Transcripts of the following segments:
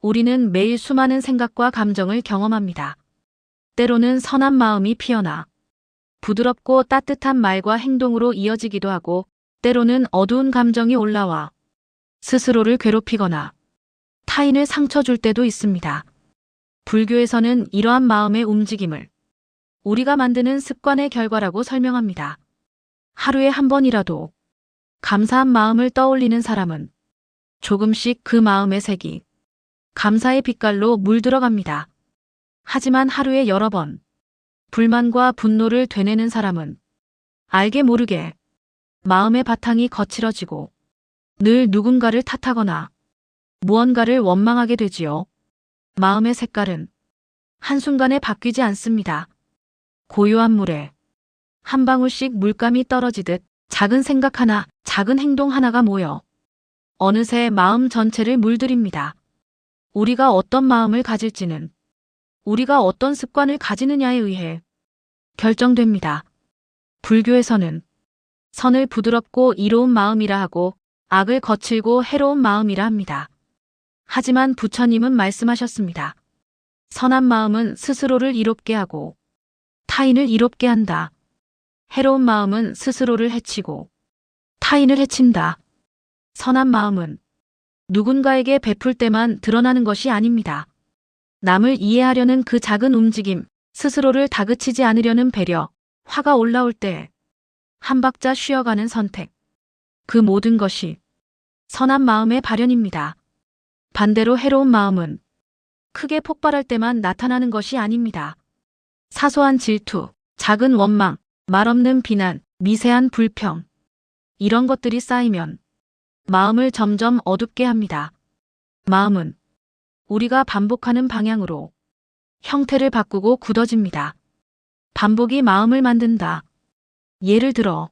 우리는 매일 수많은 생각과 감정을 경험합니다. 때로는 선한 마음이 피어나 부드럽고 따뜻한 말과 행동으로 이어지기도 하고, 때로는 어두운 감정이 올라와 스스로를 괴롭히거나 타인을 상처 줄 때도 있습니다. 불교에서는 이러한 마음의 움직임을 우리가 만드는 습관의 결과라고 설명합니다. 하루에 한 번이라도 감사한 마음을 떠올리는 사람은 조금씩 그 마음의 색이 감사의 빛깔로 물들어갑니다. 하지만 하루에 여러 번 불만과 분노를 되뇌는 사람은 알게 모르게 마음의 바탕이 거칠어지고 늘 누군가를 탓하거나 무언가를 원망하게 되지요. 마음의 색깔은 한순간에 바뀌지 않습니다. 고요한 물에 한 방울씩 물감이 떨어지듯 작은 생각 하나, 작은 행동 하나가 모여 어느새 마음 전체를 물들입니다. 우리가 어떤 마음을 가질지는 우리가 어떤 습관을 가지느냐에 의해 결정됩니다. 불교에서는 선을 부드럽고 이로운 마음이라 하고 악을 거칠고 해로운 마음이라 합니다. 하지만 부처님은 말씀하셨습니다. 선한 마음은 스스로를 이롭게 하고 타인을 이롭게 한다. 해로운 마음은 스스로를 해치고 타인을 해친다. 선한 마음은 누군가에게 베풀 때만 드러나는 것이 아닙니다. 남을 이해하려는 그 작은 움직임, 스스로를 다그치지 않으려는 배려, 화가 올라올 때 한 박자 쉬어가는 선택. 그 모든 것이 선한 마음의 발현입니다. 반대로 해로운 마음은 크게 폭발할 때만 나타나는 것이 아닙니다. 사소한 질투, 작은 원망, 말없는 비난, 미세한 불평. 이런 것들이 쌓이면 마음을 점점 어둡게 합니다. 마음은 우리가 반복하는 방향으로 형태를 바꾸고 굳어집니다. 반복이 마음을 만든다. 예를 들어,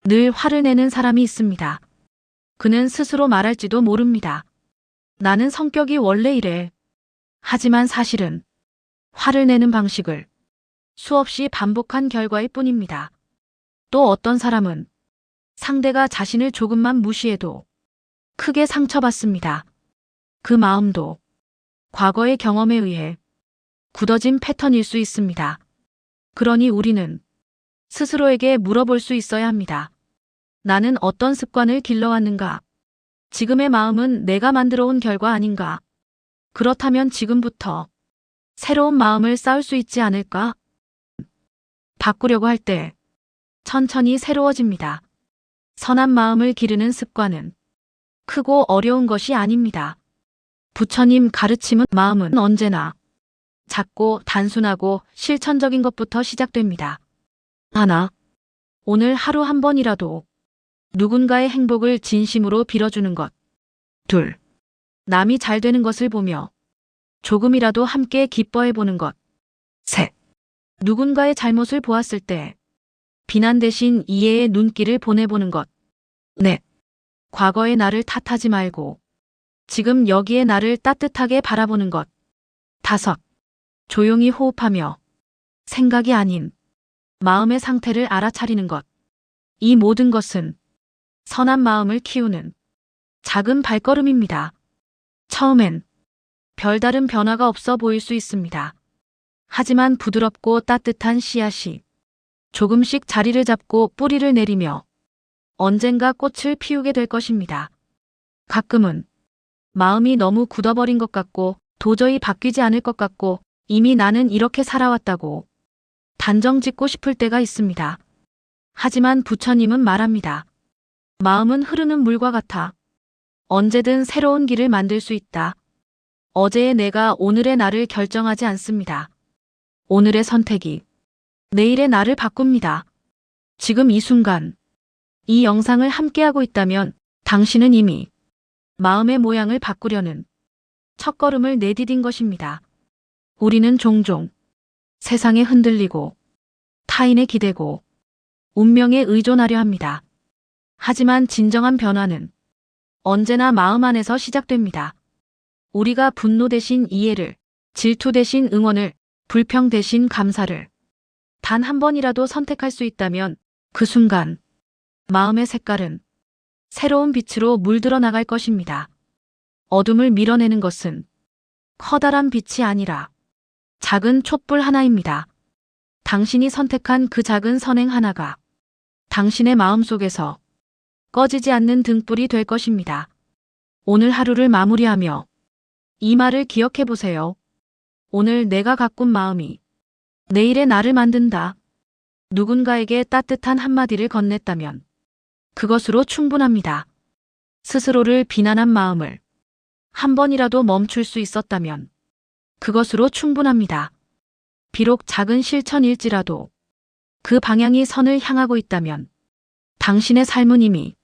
늘 화를 내는 사람이 있습니다. 그는 스스로 말할지도 모릅니다. 나는 성격이 원래 이래. 하지만 사실은 화를 내는 방식을 수없이 반복한 결과일 뿐입니다. 또 어떤 사람은 상대가 자신을 조금만 무시해도 크게 상처받습니다. 그 마음도 과거의 경험에 의해 굳어진 패턴일 수 있습니다. 그러니 우리는 스스로에게 물어볼 수 있어야 합니다. 나는 어떤 습관을 길러왔는가? 지금의 마음은 내가 만들어 온 결과 아닌가? 그렇다면 지금부터 새로운 마음을 쌓을 수 있지 않을까? 바꾸려고 할 때 천천히 새로워집니다. 선한 마음을 기르는 습관은 크고 어려운 것이 아닙니다. 부처님 가르침은 마음은 언제나 작고 단순하고 실천적인 것부터 시작됩니다. 하나, 오늘 하루 한 번이라도 누군가의 행복을 진심으로 빌어주는 것. 둘, 남이 잘 되는 것을 보며 조금이라도 함께 기뻐해보는 것. 셋, 누군가의 잘못을 보았을 때 비난 대신 이해의 눈길을 보내보는 것. 넷, 과거의 나를 탓하지 말고 지금 여기에 나를 따뜻하게 바라보는 것. 다섯, 조용히 호흡하며 생각이 아닌 마음의 상태를 알아차리는 것. 이 모든 것은 선한 마음을 키우는 작은 발걸음입니다. 처음엔 별다른 변화가 없어 보일 수 있습니다. 하지만 부드럽고 따뜻한 씨앗이 조금씩 자리를 잡고 뿌리를 내리며 언젠가 꽃을 피우게 될 것입니다. 가끔은 마음이 너무 굳어버린 것 같고 도저히 바뀌지 않을 것 같고 이미 나는 이렇게 살아왔다고 단정 짓고 싶을 때가 있습니다. 하지만 부처님은 말합니다. 마음은 흐르는 물과 같아 언제든 새로운 길을 만들 수 있다. 어제의 내가 오늘의 나를 결정하지 않습니다. 오늘의 선택이 내일의 나를 바꿉니다. 지금 이 순간, 이 영상을 함께하고 있다면 당신은 이미 마음의 모양을 바꾸려는 첫걸음을 내디딘 것입니다. 우리는 종종 세상에 흔들리고 타인에 기대고 운명에 의존하려 합니다. 하지만 진정한 변화는 언제나 마음 안에서 시작됩니다. 우리가 분노 대신 이해를, 질투 대신 응원을, 불평 대신 감사를 단 한 번이라도 선택할 수 있다면 그 순간 마음의 색깔은 새로운 빛으로 물들어 나갈 것입니다. 어둠을 밀어내는 것은 커다란 빛이 아니라 작은 촛불 하나입니다. 당신이 선택한 그 작은 선행 하나가 당신의 마음속에서 꺼지지 않는 등불이 될 것입니다. 오늘 하루를 마무리하며 이 말을 기억해 보세요. 오늘 내가 가꾼 마음이 내일의 나를 만든다. 누군가에게 따뜻한 한마디를 건넸다면 그것으로 충분합니다. 스스로를 비난한 마음을 한 번이라도 멈출 수 있었다면 그것으로 충분합니다. 비록 작은 실천일지라도 그 방향이 선을 향하고 있다면 당신의 삶은 이미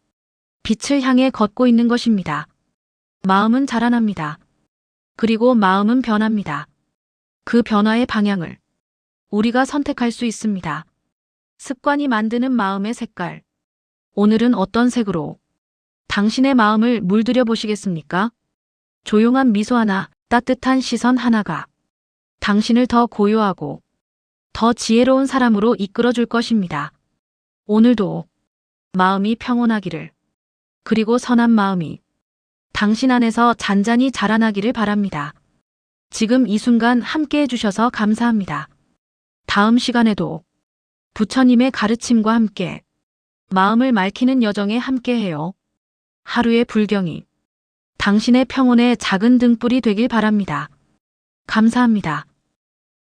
빛을 향해 걷고 있는 것입니다. 마음은 자라납니다. 그리고 마음은 변합니다. 그 변화의 방향을 우리가 선택할 수 있습니다. 습관이 만드는 마음의 색깔. 오늘은 어떤 색으로 당신의 마음을 물들여 보시겠습니까? 조용한 미소 하나, 따뜻한 시선 하나가 당신을 더 고요하고 더 지혜로운 사람으로 이끌어 줄 것입니다. 오늘도 마음이 평온하기를, 그리고 선한 마음이 당신 안에서 잔잔히 자라나기를 바랍니다. 지금 이 순간 함께 해주셔서 감사합니다. 다음 시간에도 부처님의 가르침과 함께 마음을 맑히는 여정에 함께해요. 하루의 불경이 당신의 평온의 작은 등불이 되길 바랍니다. 감사합니다.